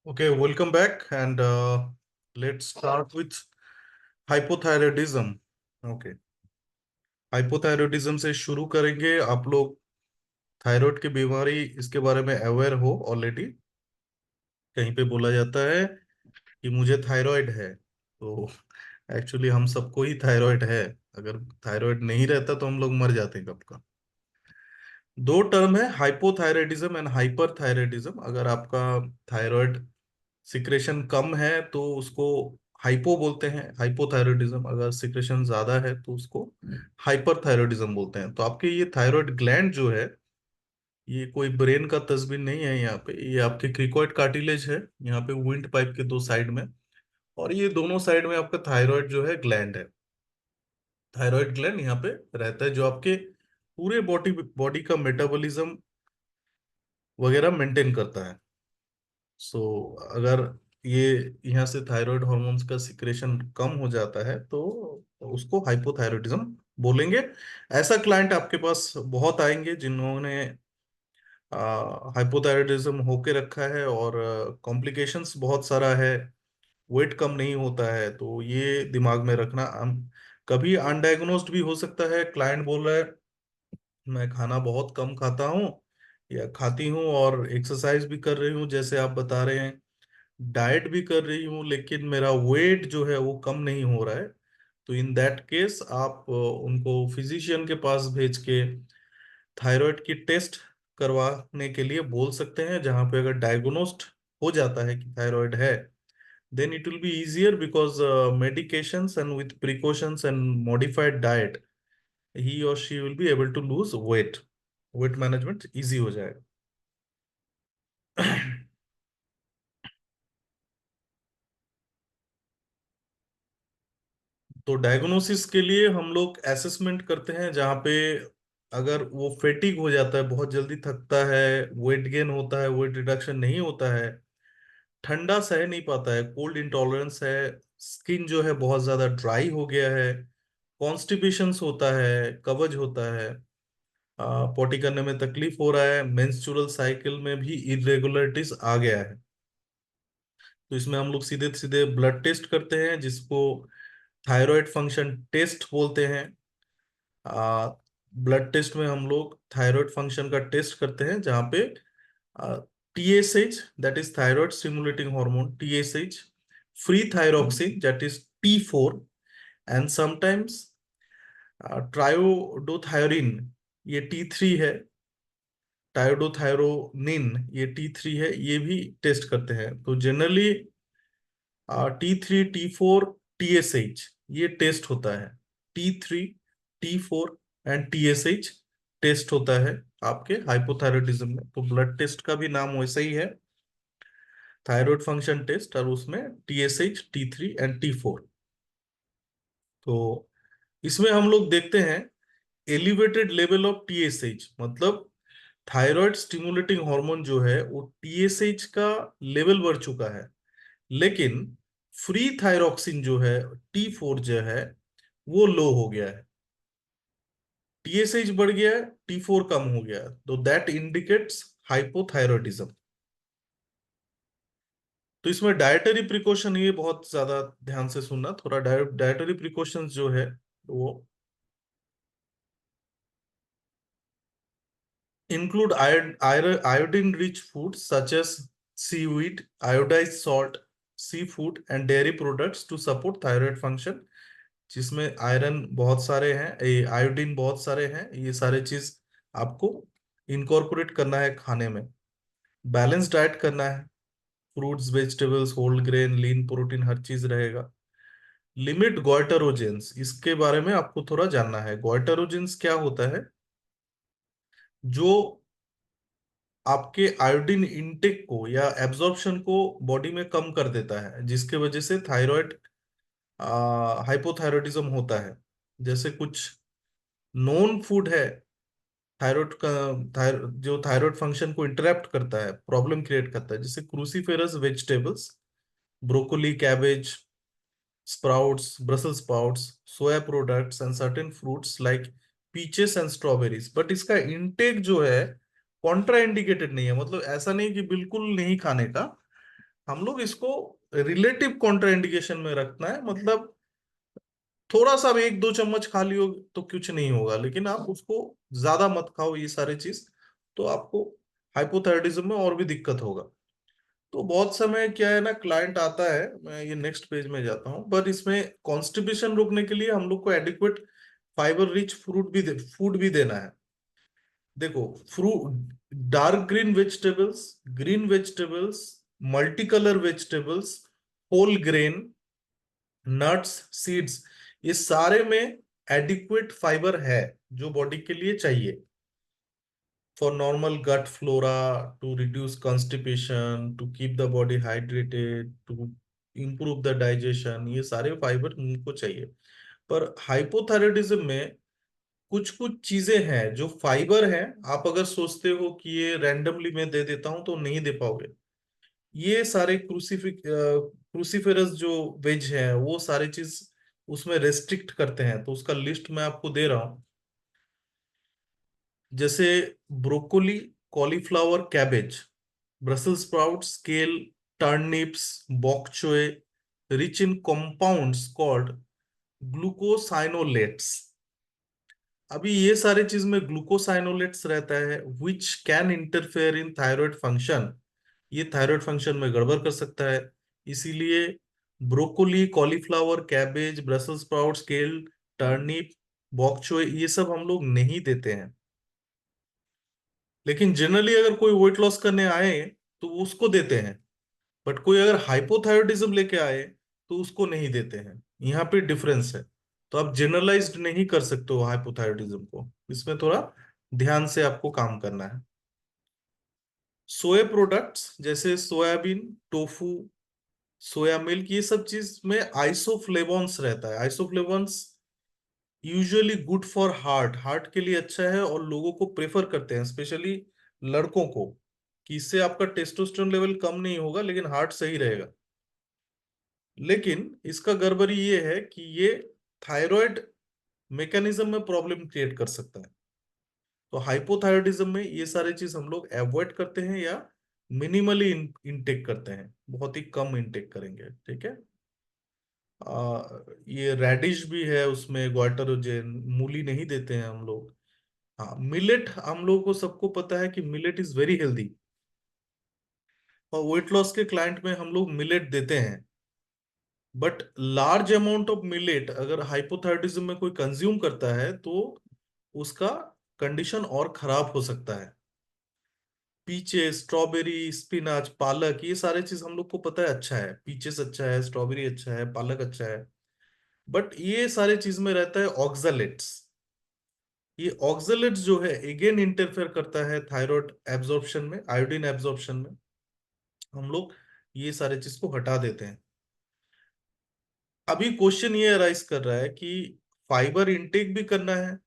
Okay, welcome back and let's start with hypothyroidism. Okay, hypothyroidism से शुरू करेंगे। आप लोग थायराइड की बीमारी इसके बारे में अवेयर हो ऑलरेडी। कहीं पे बोला जाता है कि मुझे थायराइड है, तो एक्चुअली हम सबको ही थायराइड है। अगर थायराइड नहीं रहता तो हम लोग मर जाते कब का। दो टर्म है, हाइपोथायरॉयडिज्म एंड हाइपरथायरॉयडिज्म। अगर आपका थायराइड सिक्रेशन कम है तो उसको हाइपो बोलते हैं, हाइपोथायरॉयडिज्म। अगर सिक्रेशन ज्यादा है तो उसको हाइपरथायरॉयडिज्म बोलते हैं। तो आपके ये थायराइड ग्लैंड जो है, ये कोई ब्रेन का तस्वीर नहीं है। यहाँ पे ये आपके क्रिकोइड कार्टिलेज है, यहाँ पे विंड पाइप के दो साइड में। और ये दोनों साइड में आपका थायराइड जो है ग्लैंड है। थायराइड ग्लैंड यहाँ पे रहता है, जो आपके पूरे बॉडी बॉडी का मेटाबॉलिज्म वगैरह मेंटेन करता है। सो अगर ये यहाँ से थायराइड हार्मोन्स का सिक्रेशन कम हो जाता है तो उसको हाइपोथायरॉयडिज्म बोलेंगे। ऐसा क्लाइंट आपके पास बहुत आएंगे जिन्होंने हाइपोथायरॉयडिज्म होके रखा है और कॉम्प्लिकेशंस बहुत सारा है, वेट कम नहीं होता है। तो ये दिमाग में रखना। कभी अनडायग्नोस्ड भी हो सकता है। क्लाइंट बोल रहा है मैं खाना बहुत कम खाता हूँ या खाती हूँ और एक्सरसाइज भी कर रही हूँ जैसे आप बता रहे हैं, डाइट भी कर रही हूँ, लेकिन मेरा वेट जो है वो कम नहीं हो रहा है। तो इन दैट केस आप उनको फिजिशियन के पास भेज के थायराइड की टेस्ट करवाने के लिए बोल सकते हैं। जहां पे अगर डायग्नोस्ड हो जाता है कि थायराइड है, then it will be easier because medications and with precautions and modified diet he or she will be able to lose weight. Weight management easy हो जाएगा। तो डायग्नोसिस के लिए हम लोग असेसमेंट करते हैं, जहाँ पे अगर वो फेटिक हो जाता है, बहुत जल्दी थकता है, वेट गेन होता है, वेट रिडक्शन नहीं होता है, ठंडा सह नहीं पाता है, कोल्ड इंटॉलरेंस है, स्किन जो है बहुत ज्यादा ड्राई हो गया है, कॉन्स्टिपेशंस होता है, कब्ज होता है, पॉटी करने में तकलीफ हो रहा है, मेंस्ट्रुअल साइकिल में भी इरेगुलरिटीज आ गया है, तो इसमें हम लोग सीधे सीधे ब्लड टेस्ट करते हैं जिसको थायराइड फंक्शन टेस्ट बोलते हैं। ब्लड टेस्ट में हम लोग थायराइड फंक्शन का टेस्ट करते हैं, जहाँ पे TSH, that is thyroid stimulating hormone, TSH, free thyroxine that is T4, and sometimes triiodothyronine, ये T3 है, टायोडोथायरोनिन ये T3 है, ये भी टेस्ट करते हैं। तो जनरली T3, T4, TSH ये टेस्ट होता है। T3, T4 and TSH test होता है आपके हाइपोथायरॉयडिज्म में। तो ब्लड टेस्ट का भी नाम वैसा ही है, थायराइड फंक्शन टेस्ट, और उसमें TSH, T3 एंड T4। तो इसमें हम लोग देखते हैं एलिवेटेड लेवल ऑफ TSH, मतलब थायराइड स्टिमुलेटिंग हार्मोन जो है वो TSH का लेवल बढ़ चुका है, लेकिन फ्री थायरोक्सिन जो है, T4 जो है, वो लो हो गया है। TSH बढ़ गया है, T4 कम हो गया है, तो दैट इंडिकेट्स हाइपोथायरॉयडिज्म। तो इसमें डाइटरी प्रिकॉशन, ये बहुत ज्यादा ध्यान से सुनना, थोड़ा डाइटरी प्रिकॉशंस जो है वो include iodine rich foods such as seaweed, iodized salt, seafood and dairy products to support thyroid function, जिसमें आयरन बहुत सारे हैं, ये आयोडीन बहुत सारे हैं। ये सारे चीज आपको इनकॉर्पोरेट करना है खाने में। बैलेंस डाइट करना है, fruits, vegetables, whole grain, lean protein, हर चीज रहेगा। लिमिट गोइटरोजेंस, इसके बारे में आपको थोड़ा जानना है। गोइटरोजेंस क्या होता है? जो आपके आयोडीन इनटेक को या एब्जॉर्प्शन को बॉडी में कम कर देता है, जिसके वजह से थायराइड हाइपोथायरॉयडिज्म होता है। जैसे कुछ नोन फूड है थायराइड का, जो थायराइड फंक्शन को इंटरप्ट करता है, प्रॉब्लम क्रिएट करता है, जैसे cruciferous vegetables, broccoli, cabbage, sprouts, brussels sprouts, soya products and certain fruits like peaches and strawberries. But इसका इंटेक जो है कॉन्ट्रा इंडिकेटेड नहीं है, मतलब ऐसा नहीं कि बिल्कुल नहीं खाने का, हम लोग इसको रिलेटिव कॉन्ट्राइंडिकेशन में रखना है, मतलब थोड़ा सा भी 1-2 चम्मच खा लियो तो कुछ नहीं होगा, लेकिन आप उसको ज्यादा मत खाओ ये सारे चीज, तो आपको हाइपोथायराइडिज्म में और भी दिक्कत होगा। तो बहुत समय क्या है ना, क्लाइंट आता है, मैं ये नेक्स्ट पेज में जाता हूँ, पर इसमें कॉन्स्टिपेशन रोकने के लिए हम लोग को एडिक्वेट फाइबर रिच फूड भी देना है। देखो, fruit, dark green vegetables, multi colour vegetables, whole grain, nuts, seeds, ये सारे में एडिक्वेट फाइबर है जो बॉडी के लिए चाहिए, for normal gut flora, to reduce constipation, to keep the body hydrated, to improve the digestion, ये सारे फाइबर उनको चाहिए। पर हाइपोथायराइडिज्म में कुछ कुछ चीजें हैं जो फाइबर हैं, आप अगर सोचते हो कि ये रैंडमली मैं दे देता हूं तो नहीं दे पाओगे। ये सारे क्रूसीफेरस जो वेज है वो सारे चीज उसमें रेस्ट्रिक्ट करते हैं, तो उसका लिस्ट मैं आपको दे रहा हूं। जैसे broccoli, cauliflower, cabbage, Brussel sprouts, केल, टर्निप्स, बॉक चोए, rich in compounds called glucosinolates. अभी ये सारे चीज में ग्लूकोसाइनोलेट्स रहता है, which can interfere in thyroid function, ये थायराइड फंक्शन में गड़बड़ कर सकता है। इसीलिए broccoli, cauliflower, cabbage, Brussel sprouts, केल, टर्निप, बॉक चोय, ये सब हम लोग नहीं देते हैं। लेकिन जनरली अगर कोई वेट लॉस करने आए तो उसको देते हैं, बट कोई अगर हाइपोथायराइडिज्म लेके आए तो उसको नहीं देते हैं। यहाँ पे डिफरेंस है। तो आप जनरलाइज्ड नहीं कर सकते हो हाइपोथायराइडिज्म को, इसमें थोड़ा ध्यान से आपको काम करना है। सोया प्रोडक्ट्स जैसे सोयाबीन, टोफू, सोया मिल्क, ये सब चीज में आइसोफ्लेवोन्स रहता है। Isoflavones usually good for heart, heart के लिए अच्छा है, और लोगों को प्रेफर करते हैं, स्पेशली लड़कों को, कि इससे आपका टेस्टोस्टेरोन लेवल कम नहीं होगा लेकिन हार्ट सही रहेगा। लेकिन इसका गड़बड़ी ये है कि ये थायराइड मैकेनिज्म में प्रॉब्लम क्रिएट कर सकता है। तो हाइपोथायराइडिज्म में ये सारी चीज हम लोग अवॉइड करते हैं, या मिनिमली इनटेक करते हैं, बहुत ही कम इनटेक करेंगे, ठीक है। ये रेडिश भी है उसमें, ग्वाटरोजेन, मूली नहीं देते हैं हम लोग। हाँ, मिलेट हम लोगों को सबको पता है कि मिलेट इज वेरी हेल्दी, और वेट लॉस के क्लाइंट में हम लोग मिलेट देते हैं। But large amount of millet अगर हाइपोथायराइडिज्म में कोई कंज्यूम करता है तो उसका कंडीशन और खराब हो सकता है। पीचेस, स्ट्रॉबेरी, स्पिनाच, पालक, ये सारे चीज हम लोग को पता है अच्छा है, पीचेस अच्छा है, स्ट्रॉबेरी अच्छा है, पालक अच्छा है। बट ये सारे चीज में रहता है ऑक्सलेट्स। ये ऑक्सलेट्स जो है अगेन इंटरफेयर करता है थायराइड एब्जॉर्प्शन में, आयोडीन एब्जॉर्प्शन में। हम लोग ये सारे चीज को हटा देते हैं। अभी क्वेश्चन ये अराइज कर रहा है कि फाइबर इंटेक भी करना है,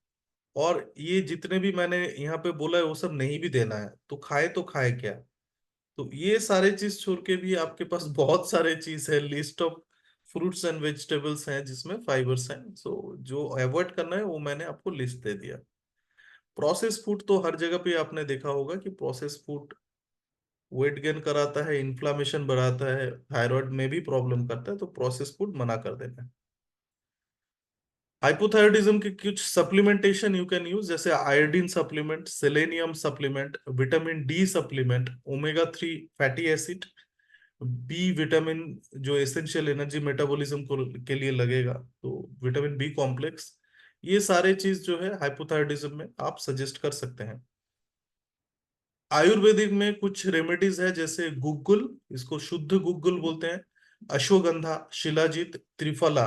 और ये जितने भी मैंने यहाँ पे बोला है वो सब नहीं भी देना है, तो खाए क्या। तो ये सारे चीज छोड़ के भी आपके पास बहुत सारे चीज है, list of fruits and vegetables हैं जिसमें फाइबर्स हैं, सो जो अवॉइड करना है वो मैंने आपको लिस्ट दे दिया। प्रोसेस फूड तो हर जगह पे आपने देखा होगा कि प्रोसेस फूड वेट गेन कराता है, इन्फ्लामेशन बढ़ाता है, थायराइड में भी प्रॉब्लम करता है, तो प्रोसेस फूड मना कर देना है। हाइपोथायराइडिज्म के कुछ सप्लीमेंटेशन यू कैन यूज, जैसे iodine supplement, selenium supplement, vitamin D supplement, omega 3 fatty acid, B vitamin जो एसेंशियल एनर्जी मेटाबॉलिज्म को के लिए लगेगा, तो विटामिन बी कॉम्प्लेक्स, ये सारे चीज जो है हाइपोथायराइडिज्म में आप सजेस्ट कर सकते हैं। आयुर्वेदिक में कुछ रेमेडीज है, जैसे गुग्गुल, इसको शुद्ध गुग्गुल बोलते हैं, अश्वगंधा, शिलाजीत, त्रिफला।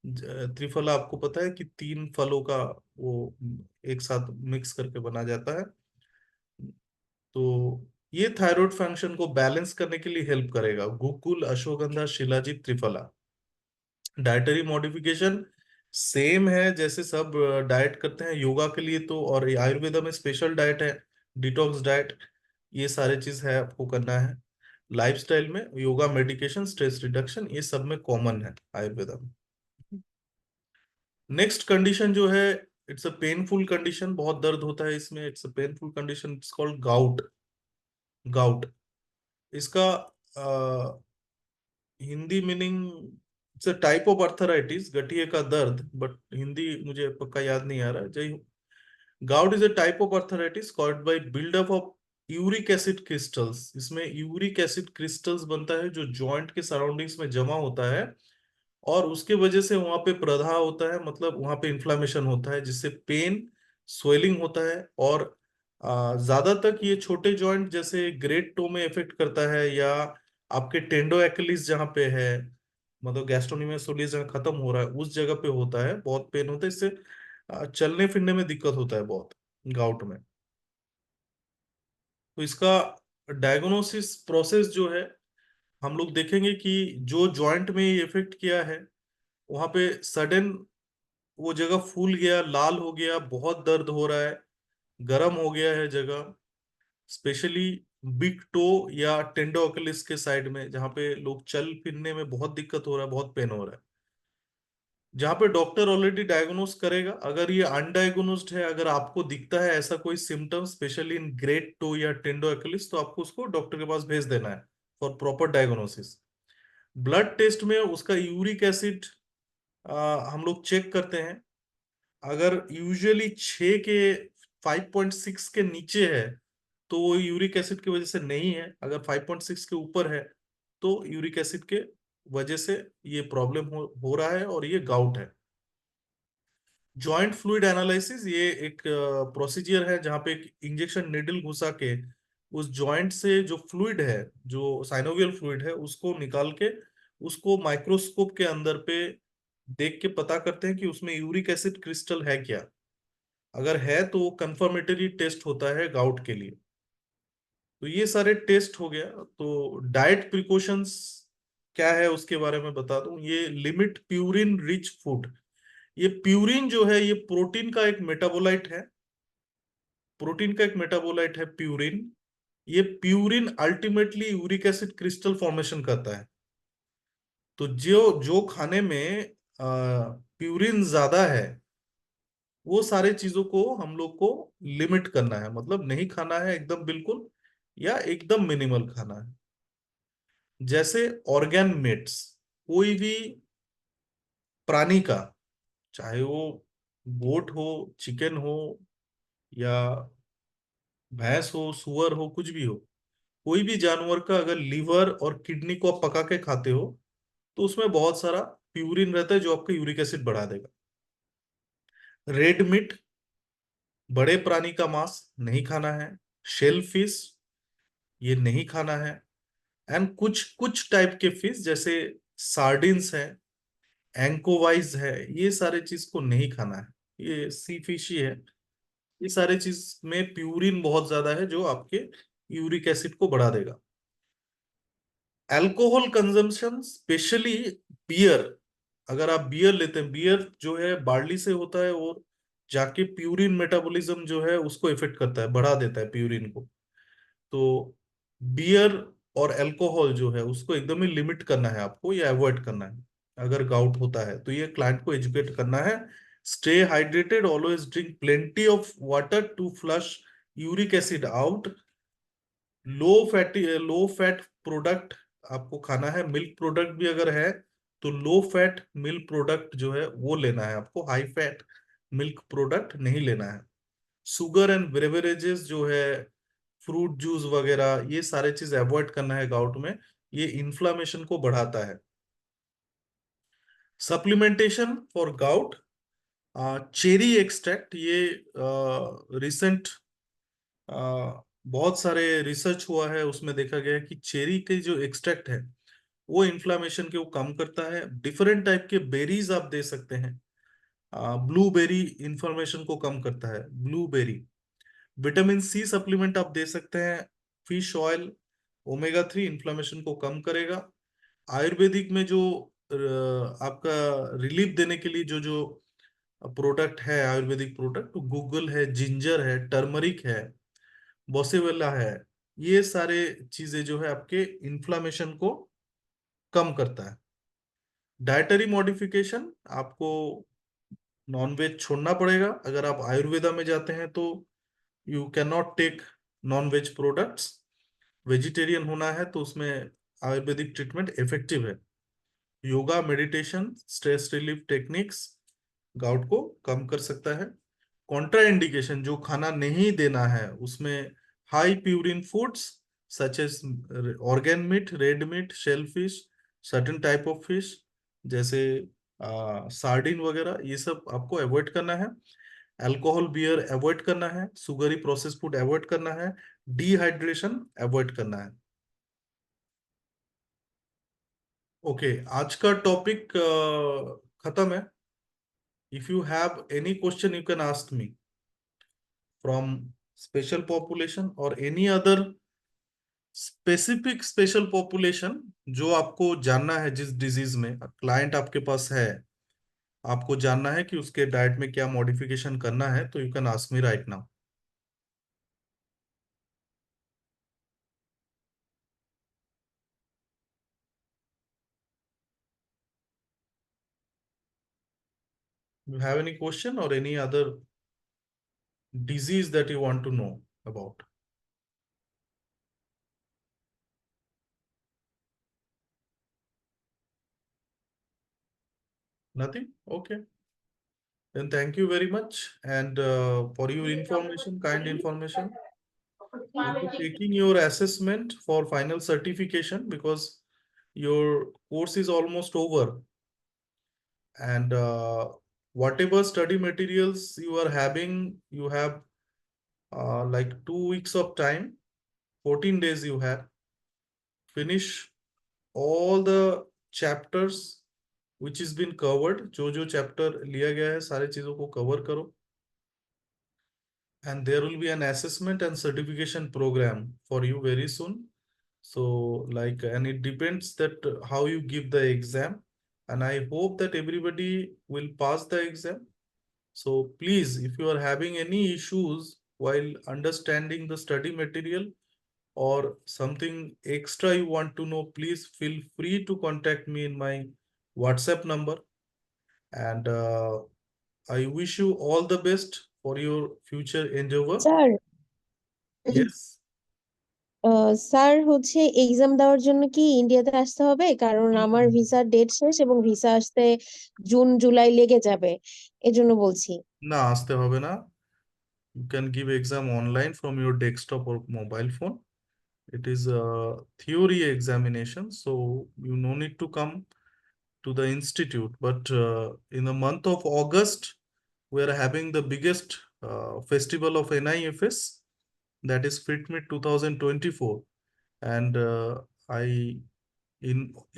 त्रिफला आपको पता है कि 3 फलों का वो एक साथ मिक्स करके बना जाता है। तो ये थायराइड फंक्शन को बैलेंस करने के लिए हेल्प करेगा, गुकुल, ashwagandha, shilajit, triphala. Dietary modification same है जैसे सब डाइट करते हैं योगा के लिए, तो और आयुर्वेदा में स्पेशल डाइट है, डिटॉक्स डाइट, ये सारे चीज है आपको करना है। लाइफस्टाइल में योगा, मेडिकेशन, स्ट्रेस रिडक्शन, ये सब में कॉमन है आयुर्वेदा में। नेक्स्ट कंडीशन जो है, इट्स अ पेनफुल कंडीशन, बहुत दर्द होता है इसमें, it's a painful condition, it's called gout. Gout, इसका Hindi meaning, it's a type of arthritis, गठिए का दर्द, बट हिंदी मुझे पक्का याद नहीं आ रहा है। जय। Gout is a type of arthritis caused by buildup of uric acid crystals. इसमें यूरिक एसिड क्रिस्टल्स बनता है जो जॉइंट के सराउंडिंग्स में जमा होता है, और उसके वजह से वहां पे प्रदाह होता है, मतलब वहां पे इन्फ्लामेशन होता है, जिससे पेन, स्वेलिंग होता है। और ज्यादा तक ये छोटे जॉइंट जैसे ग्रेट टो में इफेक्ट करता है, या आपके टेंडो एक्लिस जहाँ पे है, मतलब गैस्ट्रोनोमियस सोलिस जहाँ खत्म हो रहा है उस जगह पे होता है, बहुत पेन होता है। इससे चलने फिरने में दिक्कत होता है बहुत गाउट में। तो इसका डायग्नोसिस प्रोसेस जो है, हम लोग देखेंगे कि जो जॉइंट में ये इफेक्ट किया है वहां पे सडन वो जगह फूल गया, लाल हो गया, बहुत दर्द हो रहा है, गर्म हो गया है जगह, स्पेशली बिग टो या टेंडो अकिलिस के साइड में, जहाँ पे लोग चल फिरने में बहुत दिक्कत हो रहा है, बहुत पेन हो रहा है, जहाँ पे डॉक्टर ऑलरेडी डायग्नोस करेगा। अगर ये अनडायग्नोस्ड है, अगर आपको दिखता है ऐसा कोई symptom, specially in great toe या टेंडो अकिलिस, तो आपको उसको डॉक्टर के पास भेज देना है for proper diagnosis. Blood test में उसका यूरिक एसिड हम लोग चेक करते हैं। अगर यूजुअली 6 के 5.6 के नीचे है तो वो यूरिक एसिड की वजह से नहीं है, अगर 5.6 के ऊपर है तो यूरिक एसिड के वजह से ये प्रॉब्लम हो रहा है और ये गाउट है। जॉइंट फ्लूइड एनालिसिस ये एक प्रोसीजर है जहाँ पे एक इंजेक्शन निडल घुसा के उस जॉइंट से जो फ्लूइड है, जो साइनोवियल फ्लूइड है, उसको निकाल के उसको माइक्रोस्कोप के अंदर पे देख के पता करते हैं कि उसमें यूरिक एसिड क्रिस्टल है क्या। अगर है तो वो कंफर्मेटरी टेस्ट होता है गाउट के लिए। तो ये सारे टेस्ट हो गया। तो डाइट प्रिकॉशंस क्या है उसके बारे में बता दूं। ये लिमिट प्यूरिन रिच फूड। ये प्यूरिन जो है ये प्रोटीन का एक मेटाबोलाइट है। प्रोटीन का एक मेटाबोलाइट है प्यूरिन। ये purine ultimately uric acid crystal formation करता है। तो जो जो खाने में प्यूरिन ज्यादा है वो सारे चीजों को हम लोग को लिमिट करना है, मतलब नहीं खाना है एकदम बिल्कुल, या एकदम मिनिमल खाना है। जैसे ऑर्गेन मीट्स, कोई भी प्राणी का, चाहे वो गोट हो, चिकन हो, या भैंस हो, सुअर हो, कुछ भी हो, कोई भी जानवर का अगर लीवर और किडनी को आप पका के खाते हो तो उसमें बहुत सारा प्यूरिन रहता है जो आपका यूरिक एसिड बढ़ा देगा। रेड मीट, बड़े प्राणी का मांस नहीं खाना है। शेल फिश, ये नहीं खाना है। एंड कुछ कुछ टाइप के फिश जैसे सार्डिन्स है, एंकोवाइज है, ये सारे चीज को नहीं खाना है। ये सी फिश ही है। ये सारे चीज में प्यूरिन बहुत ज्यादा है जो आपके यूरिक एसिड को बढ़ा देगा। अल्कोहल कंजम्पशन, स्पेशली बियर, अगर आप बियर लेते हैं, बियर जो है बार्ली से होता है और जाके प्यूरिन मेटाबॉलिज्म जो है उसको इफेक्ट करता है, बढ़ा देता है प्यूरिन को। तो बियर और अल्कोहल जो है उसको एकदम ही लिमिट करना है आपको, या अवॉइड करना है अगर गाउट होता है। तो ये क्लाइंट को एजुकेट करना है। Stay hydrated, always drink plenty of water to flush uric acid out. Low fat product आपको खाना है। मिल्क प्रोडक्ट भी अगर है तो लो फैट मिल्क प्रोडक्ट जो है वो लेना है आपको, हाई फैट मिल्क प्रोडक्ट नहीं लेना है। शुगर एंड बेवरेजेस जो है, फ्रूट जूस वगैरह, ये सारे चीज अवॉइड करना है गाउट में, ये इन्फ्लामेशन को बढ़ाता है। Supplementation for gout, cherry extract, ये रिसेंट बहुत सारे रिसर्च हुआ है, उसमें देखा गया है कि चेरी के जो एक्सट्रैक्ट है वो इन्फ्लामेशन के वो कम करता है। डिफरेंट टाइप के बेरीज आप दे सकते हैं। ब्लूबेरी इन्फ्लामेशन को कम करता है, ब्लूबेरी। विटामिन सी सप्लीमेंट आप दे सकते हैं। फिश ऑयल, ओमेगा 3 इन्फ्लामेशन को कम करेगा। आयुर्वेदिक में जो आपका रिलीफ देने के लिए जो जो प्रोडक्ट है, आयुर्वेदिक प्रोडक्ट, तो गूगल है, जिंजर है, टर्मरिक है, बोसेवेला है, ये सारे चीजें जो है आपके इन्फ्लामेशन को कम करता है। डाइटरी मॉडिफिकेशन, आपको नॉनवेज छोड़ना पड़ेगा। अगर आप आयुर्वेदा में जाते हैं तो you can not take non veg products. Vegetarian होना है तो उसमें आयुर्वेदिक ट्रीटमेंट इफेक्टिव है। Yoga, meditation, stress relief techniques gout को कम कर सकता है। कॉन्ट्रा इंडिकेशन, जो खाना नहीं देना है उसमें high purine foods such as organ meat, red meat, shell fish, certain type of fish जैसे सार्डिन वगैरह, ये सब आपको अवॉइड करना है। अल्कोहल, बियर अवॉइड करना है। सुगरी प्रोसेस फूड अवॉइड करना है। डिहाइड्रेशन अवॉइड करना है। ओके, आज का टॉपिक खत्म है। If you have any question you can ask me from special population और any other specific special population जो आपको जानना है। जिस डिजीज में क्लाइंट आपके पास है, आपको जानना है कि उसके डाइट में क्या मॉडिफिकेशन करना है, तो you can ask me right now. You have any question or any other disease that you want to know about? Nothing? Okay. Then thank you very much. And for your information, kind information, we'll be taking your assessment for final certification because your course is almost over. And whatever study materials you are having, you have like 2 weeks of time, 14 days you have. Finish all the chapters which has been covered, जो chapter लिया गया है सारे चीजों को cover करो. And there will be an assessment and certification program for you very soon. So like, and it depends that how you give the exam, and I hope that everybody will pass the exam. So please, if you are having any issues while understanding the study material or something extra you want to know, please feel free to contact me in my WhatsApp number. And I wish you all the best for your future endeavor. Sir Yes. Sir হচ্ছে exam দেওয়ার জন্য কি ইন্ডিয়াতে আসতে হবে? কারণ আমার Hmm. ভিসার ডেট শেষ এবং ভিসা আসতে জুন জুলাই লেগে যাবে, এজন্য বলছি। না, আসতে হবে না। You can give exam online from your desktop or mobile phone. It is a theory examination, so you no need to come to the institute. But in the month of August, we are having the biggest festival of NIFS, that is FitMeet 2024. And I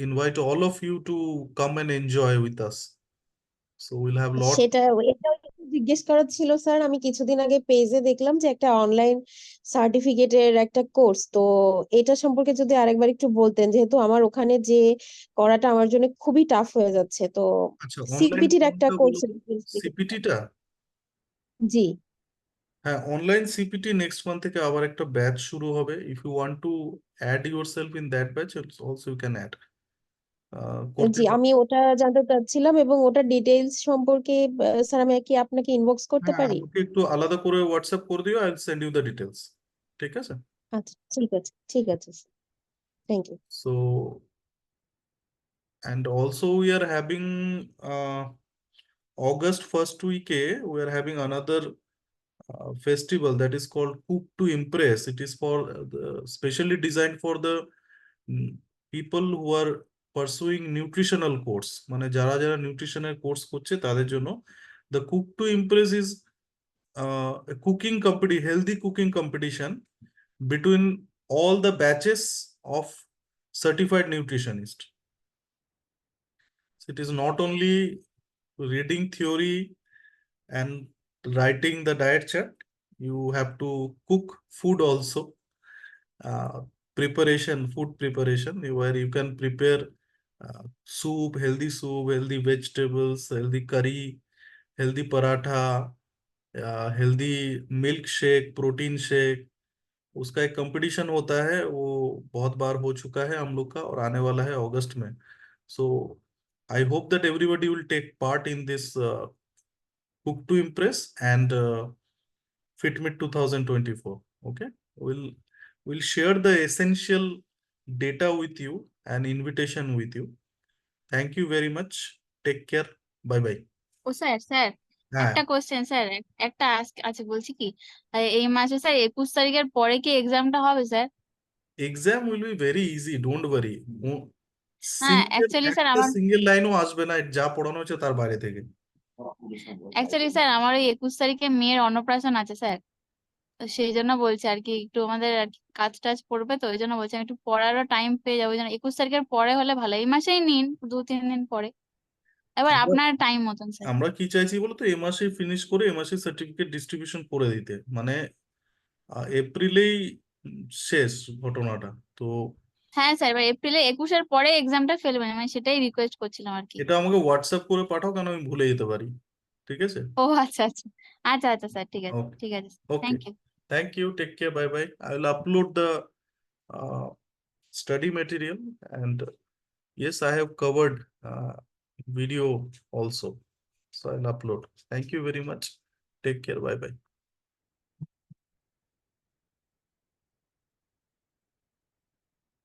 invite all of you to come and enjoy with us. So we'll have lot. সেটা এটাও একটু জিজ্ঞেস করার ছিল sir. আমি কিছুদিন আগে পেজে দেখলাম যে একটা অনলাইন সার্টিফিকেটের একটা কোর্স, তো এটা সম্পর্কে যদি আরেকবার একটু বলতেন, যেহেতু আমার ওখানে যে করাটা আমার জন্য খুবই টাফ হয়ে যাচ্ছে। তো আচ্ছা, অনলাইন সিপিটির একটা কোনটা বলো কোর্সের তো? ডিটেইলস দিতে। সিপিটিটা? জি। হ্যাঁ, অনলাইন সিপিটি নেক্সট মান্থ থেকে আবার একটা ব্যাচ শুরু হবে। If you want to add yourself in that batch, also you can add করতে জি, পারো। আমি ওটা জানতে চাচ্ছিলাম এবং ওটার ডিটেইলস সম্পর্কে স্যার আমি কি আপনাকে ইনবক্স করতে হ্যাঁ, পারি? আমাকে একটু আলাদা করে হোয়াটসঅ্যাপ করে দিও, I will send you the details. ঠিক আছে? আচ্ছা, ঠিক আছে, ঠিক আছে, thank you. So, and also we are having August first week, we are having another festival that is called Cook to Impress. It is for specially designed for the mm, people who are pursuing nutritional course, মানে যারা যারা নিউট্রিশনের course করছে তাদের জন্য the Cook to Impress is a cooking company, healthy cooking competition between all the batches of certified nutritionist. So it is not only reading theory and writing the diet chart, you have to cook food also. uh, Preparation, food preparation, where you can prepare soup, healthy vegetables, healthy curry, healthy paratha, healthy milk shake, protein shake. उसका एक competition होता है, वो बहुत बार हो चुका है हम लोग का और आने वाला है अगस्त में. So I hope that everybody will take part in this Cook to Impress and FitMeet 2024. Okay, we'll share the essential data with you, an invitation with you. Thank you very much. Take care. Bye bye. O sir, sir হ্যাঁ, একটা question sir, একটা আচ্ছা বলছি কি, এই মাসে sir 21 তারিখের পরে কি এক্সামটা হবে sir? exam will be very easy, don't worry. হ্যাঁ সিঙ্গেল অ্যাকচুয়ালি স্যার একটা আমার, সিঙ্গেল লাইনও আসবে না যা পড়ানো হচ্ছে তার বাইরে থেকে। অ্যাকচুয়ালি স্যার আমার ওই 21 তারিখে মেয়ের অন্নপ্রাশন আছে স্যার। তো সেই জন্য বলছি আর কি, একটু আমাদের আর কি কাজ টাজ পড়বে, তো ওই জন্য বলছি আমি একটু পড়ারও টাইম পেয়ে যাবো, ওই জন্য 21 তারিখের পরে হলে ভালো, এই মাসেই নিন 2-3 দিন পরে, এবার আমরা আপনার টাইম মতন স্যার। আমরা কি চাইছি বলতো, এ মাসে ফিনিশ করে এ মাসে সার্টিফিকেট ডিস্ট্রিবিউশন করে দিতে, মানে এপ্রিলেই শেষ ঘটনাটা তো। হ্যাঁ স্যার, এবার এপ্রিলে 21-এর পরে এক্সামটা ফেলবেন, আমি সেটাই রিকোয়েস্ট করছিলাম আর কি। এটা আমাকে হোয়াটসঅ্যাপ করে পাঠাও, কেন আমি ভুলে যেতে পারি। ঠিক আছে? ও আচ্ছা আচ্ছা, আচ্ছা আচ্ছা স্যার, ঠিক আছে ওকে, ঠিক আছে, okay, thank you. Thank you, take care, bye bye. I will upload the study material, and yes, I have covered video also, so I'll upload. Thank you very much. Take care. Bye bye.